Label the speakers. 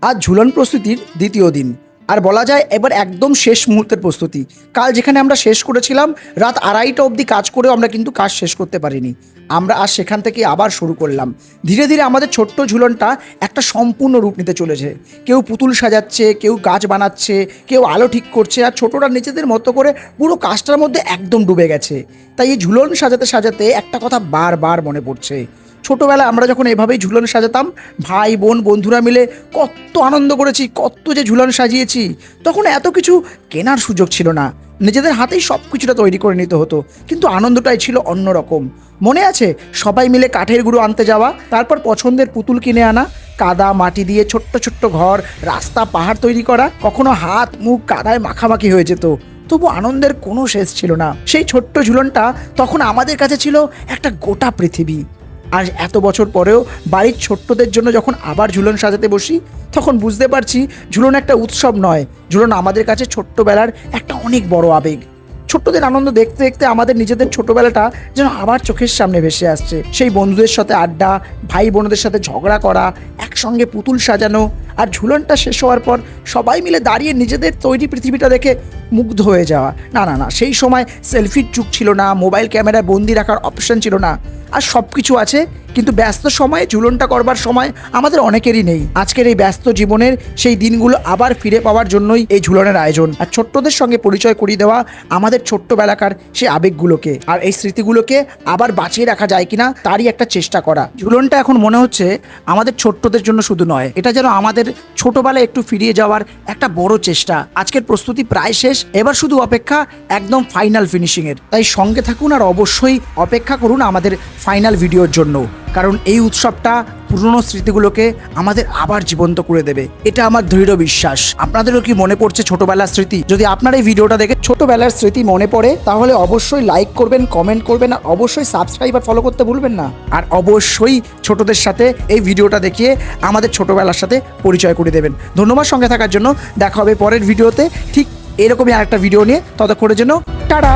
Speaker 1: আজ ঝুলন প্রস্তুতির দ্বিতীয় দিন, আর বলা যায় এবার একদম শেষ মুহূর্তের প্রস্তুতি। কাল যেখানে আমরা শেষ করেছিলাম রাত 2:30টা অবধি কাজ করেও আমরা কিন্তু কাজ শেষ করতে পারিনি। আমরা আজ সেখান থেকে আবার শুরু করলাম। ধীরে ধীরে আমাদের ছোট্ট ঝুলনটা একটা সম্পূর্ণ রূপ নিতে চলেছে। কেউ পুতুল সাজাচ্ছে, কেউ গাছ বানাচ্ছে, কেউ আলো ঠিক করছে, আর ছোটরা নিজেদের মতো করে পুরো কাজটার মধ্যে একদম ডুবে গেছে। তাই এই ঝুলন সাজাতে সাজাতে একটা কথা বারবার মনে পড়ছে। ছোটোবেলায় আমরা যখন এভাবেই ঝুলন সাজাতাম, ভাই বোন বন্ধুরা মিলে কত আনন্দ করেছি, কত যে ঝুলন সাজিয়েছি। তখন এত কিছু কেনার সুযোগ ছিল না, নিজেদের হাতেই সব কিছুটা তৈরি করে নিতে হতো, কিন্তু আনন্দটাই ছিল অন্যরকম। মনে আছে সবাই মিলে কাঠের গুঁড়ো আনতে যাওয়া, তারপর পছন্দের পুতুল কিনে আনা, কাদা মাটি দিয়ে ছোট্ট ছোট্ট ঘর, রাস্তা, পাহাড় তৈরি করা। কখনো হাত মুখ কাদায় মাখামাখি হয়ে যেত, তবু আনন্দের কোনো শেষ ছিল না। সেই ছোট্ট ঝুলনটা তখন আমাদের কাছে ছিল একটা গোটা পৃথিবী। আর এত বছর পরেও বাড়ির ছোট্টদের জন্য যখন আবার ঝুলন সাজাতে বসি, তখন বুঝতে পারছি ঝুলন একটা উৎসব নয়, ঝুলন আমাদের কাছে ছোট্টবেলার একটা অনেক বড় আবেগ। ছোট্টদের আনন্দ দেখতে দেখতে আমাদের নিজেদের ছোটবেলাটা যেন আবার চোখের সামনে ভেসে আসছে। সেই বন্ধুদের সাথে আড্ডা, ভাই বোনদের সাথে ঝগড়া করা, একসঙ্গে পুতুল সাজানো, আর ঝুলনটা শেষ হওয়ার পর সবাই মিলে দাঁড়িয়ে নিজেদের তৈরি পৃথিবীটা দেখে মুগ্ধ হয়ে যাওয়া। না না না, সেই সময় সেলফির যুগ ছিল না, মোবাইল ক্যামেরায় বন্দি রাখার অপশন ছিল না। আর সব কিছু আছে, কিন্তু ব্যস্ত সময়ে ঝুলনটা করবার সময় আমাদের অনেকেরই নেই। আজকের এই ব্যস্ত জীবনের সেই দিনগুলো আবার ফিরে পাওয়ার জন্যই এই ঝুলনের আয়োজন, আর ছোট্টদের সঙ্গে পরিচয় করিয়ে দেওয়া আমাদের ছোট্টবেলাকার সেই আবেগগুলোকে, আর এই স্মৃতিগুলোকে আবার বাঁচিয়ে রাখা যায় কিনা তারই একটা চেষ্টা করা। ঝুলনটা এখন মনে হচ্ছে আমাদের ছোট্টদের জন্য শুধু নয়, এটা যেন আমাদের ছোটবেলায় একটু ফিরিয়ে যাওয়ার একটা বড় চেষ্টা। আজকের প্রস্তুতি প্রায় শেষ, এবার শুধু অপেক্ষা একদম ফাইনাল ফিনিশিং এর। তাই সঙ্গে থাকুন আর অবশ্যই অপেক্ষা করুন আমাদের ফাইনাল ভিডিওর জন্য, কারণ এই উৎসবটা পুরনো স্মৃতিগুলোকে আমাদের আবার জীবন্ত করে দেবে, এটা আমার দৃঢ় বিশ্বাস। আপনাদেরও কি মনে পড়ছে ছোটবেলার স্মৃতি? যদি আপনার এই ভিডিওটা দেখে ছোটবেলার স্মৃতি মনে পড়ে, তাহলে অবশ্যই লাইক করবেন, কমেন্ট করবেন, আর অবশ্যই সাবস্ক্রাইব আর ফলো করতে ভুলবেন না। আর অবশ্যই ছোটদের সাথে এই ভিডিওটা দেখিয়ে আমাদের ছোটবেলার সাথে পরিচয় করে দেবেন। ধন্যবাদ সঙ্গে থাকার জন্য। দেখা হবে পরের ভিডিওতে ঠিক এরকমই আরেকটা ভিডিও নিয়ে। ততক্ষণের জন্য টাটা।